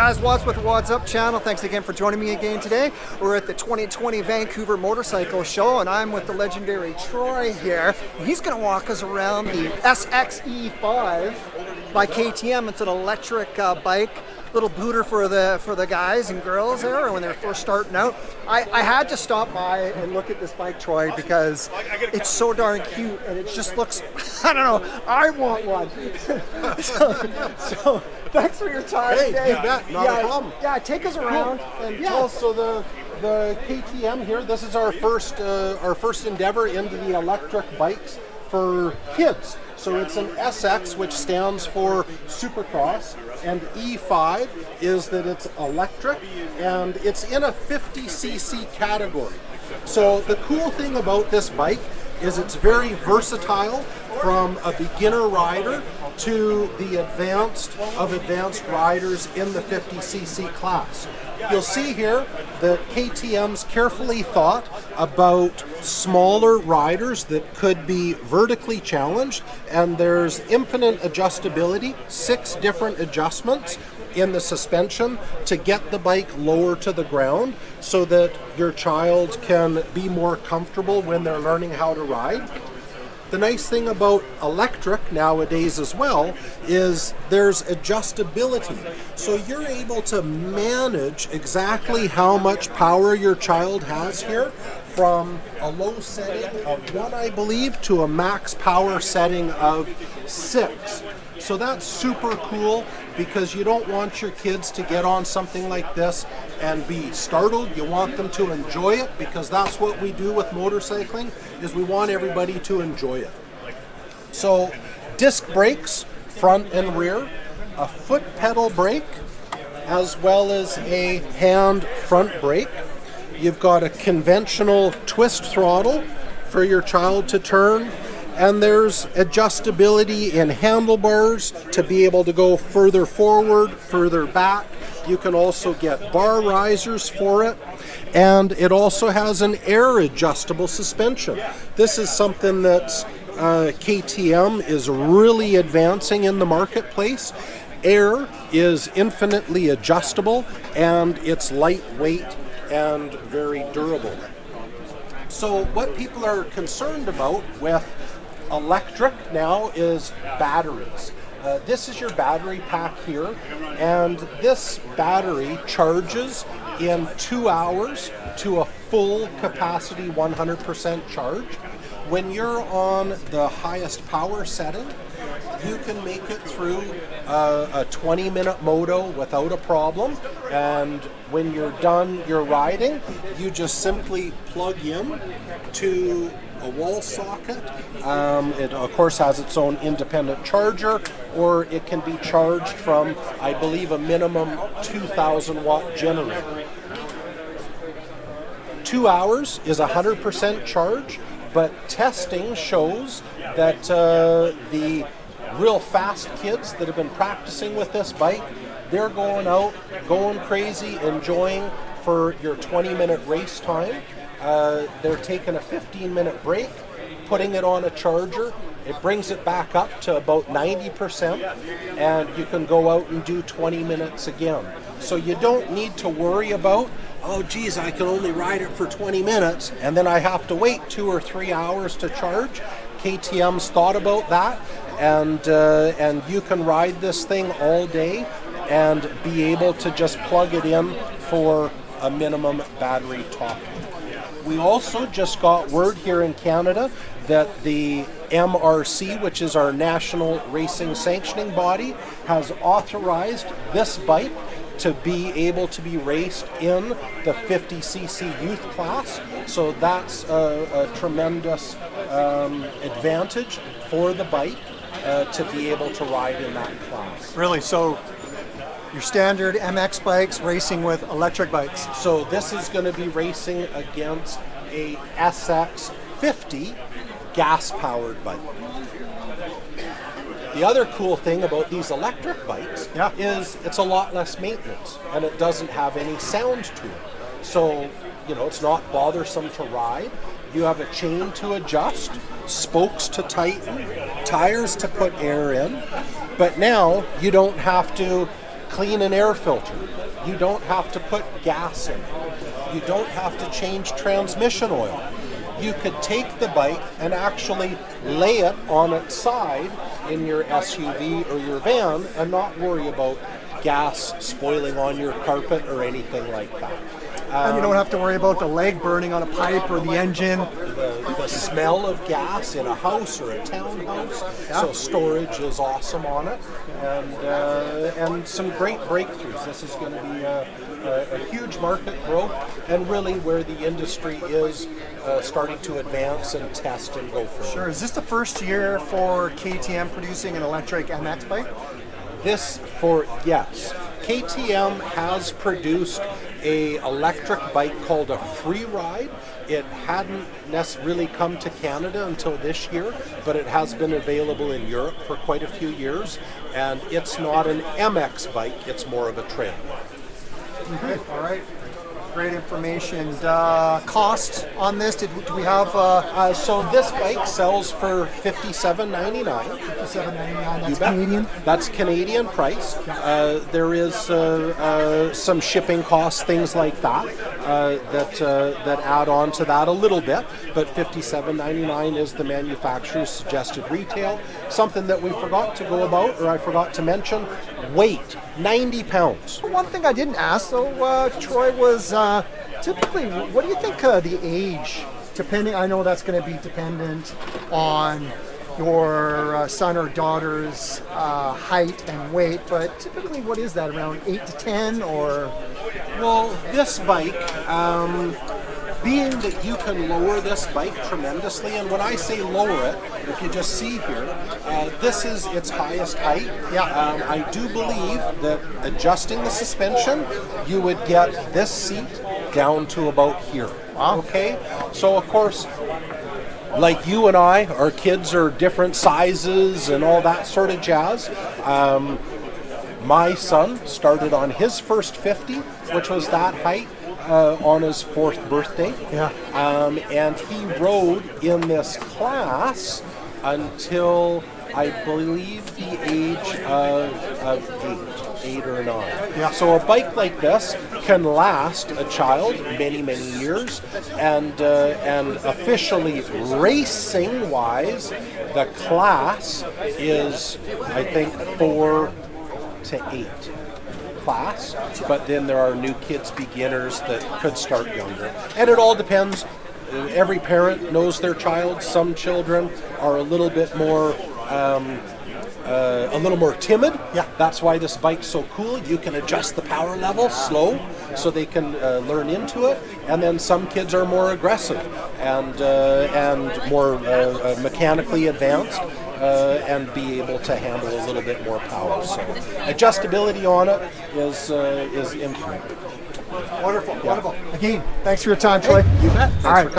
guys, WADZ with the WADZ Up channel. Thanks again for joining me again today. We're at the 2020 Vancouver Motorcycle Show, and I'm with the legendary Troy here. He's going to walk us around the SX-E5 by KTM. It's an electric bike, little booter for the guys and girls there when they're first starting out. I had to stop by and look at this bike, Troy, because it's so darn cute and it just looks, I don't know, I want one. so thanks for your time today. You bet, not a problem. Yeah, take us around. Cool. And also the KTM here, this is our first endeavor into the electric bikes for kids. So it's an SX, which stands for Supercross, and E5 is that it's electric, and it's in a 50cc category. So the cool thing about this bike is it's very versatile from a beginner rider to the advanced riders in the 50cc class. You'll see here that KTM's carefully thought about smaller riders that could be vertically challenged, and there's infinite adjustability, 6 different adjustments in the suspension to get the bike lower to the ground so that your child can be more comfortable when they're learning how to ride. The nice thing about electric nowadays as well is there's adjustability. So you're able to manage exactly how much power your child has here, from a low setting of 1, I believe, to a max power setting of 6. So that's super cool, because you don't want your kids to get on something like this and be startled. You want them to enjoy it, because that's what we do with motorcycling, is we want everybody to enjoy it. So disc brakes, front and rear, a foot pedal brake, as well as a hand front brake. You've got a conventional twist throttle for your child to turn, and there's adjustability in handlebars to be able to go further forward, further back. You can also get bar risers for it, and it also has an air adjustable suspension. This is something that's KTM is really advancing in the marketplace. Air is infinitely adjustable, and it's lightweight and very durable. So what people are concerned about with electric now is batteries. This is your battery pack here, and this battery charges in 2 hours to a full capacity 100% charge. When you're on the highest power setting, you can make it through a 20-minute moto without a problem, and when you're done your riding, you just simply plug in to a wall socket. It of course has its own independent charger, or it can be charged from, I believe, a minimum 2,000 watt generator. 2 hours is 100% charge, but testing shows that the real fast kids that have been practicing with this bike, they're going out, going crazy, enjoying for your 20-minute race time. They're taking a 15-minute break, putting it on a charger. It brings it back up to about 90%, and you can go out and do 20 minutes again. So you don't need to worry about, oh geez, I can only ride it for 20 minutes and then I have to wait 2 or 3 hours to charge. KTM's thought about that, and you can ride this thing all day and be able to just plug it in for a minimum battery top. We also just got word here in Canada that the MRC, which is our national racing sanctioning body, has authorized this bike to be able to be raced in the 50cc youth class. So that's a tremendous advantage for the bike to be able to ride in that class. Really? So your standard MX bikes racing with electric bikes? So this is going to be racing against a SX-50 gas-powered bike. The other cool thing about these electric bikes is it's a lot less maintenance, and it doesn't have any sound to it. So, you know, it's not bothersome to ride. You have a chain to adjust, spokes to tighten, tires to put air in, but now you don't have to clean an air filter. You don't have to put gas in it. You don't have to change transmission oil. You could take the bike and actually lay it on its side in your SUV or your van and not worry about gas spoiling on your carpet or anything like that. And you don't have to worry about the leg burning on a pipe or the engine. The smell of gas in a house or a townhouse. So storage is awesome on it, and some great breakthroughs. This is going to be a huge market growth, and really where the industry is starting to advance and test and go further. Sure. Is this the first year for KTM producing an electric MX bike? Yes. KTM has produced a electric bike called a Free Ride. It hadn't really come to Canada until this year, but it has been available in Europe for quite a few years. And it's not an MX bike, it's more of a trail bike. Okay. All right. Great information. Cost on this? Do we have? So this bike sells for $57.99. $57.99. That's You bet. Canadian. That's Canadian price. There is some shipping costs, things like that, that add on to that a little bit. But $57.99 is the manufacturer's suggested retail. Something that we forgot to go about, or I forgot to mention, weight, 90 pounds. One thing I didn't ask though, Troy, was typically, what do you think the age? Depending, I know that's going to be dependent on your son or daughter's height and weight, but typically, what is that? Around 8 to 10, or? Well, this bike, being that you can lower this bike tremendously, and when I say lower it, if you just see here, this is its highest height. Yeah. I do believe that adjusting the suspension, you would get this seat down to about here. Wow. Okay? So, of course, like you and I, our kids are different sizes and all that sort of jazz. My son started on his first 50, which was that height, on his 4th birthday. Yeah. And he rode in this class until I believe the age of 8 or 9. Yeah. So a bike like this can last a child many, many years, and officially racing-wise, the class is, I think, 4 to 8 class, but then there are new kids, beginners that could start younger, and it all depends. Every parent knows their child. Some children are a little bit more timid. Yeah. That's why this bike's so cool. You can adjust the power level slow so they can learn into it, and then some kids are more aggressive and more mechanically advanced. And be able to handle a little bit more power. So adjustability on it is infinite. Wonderful, wonderful. Again, thanks for your time, Troy. You bet. All right.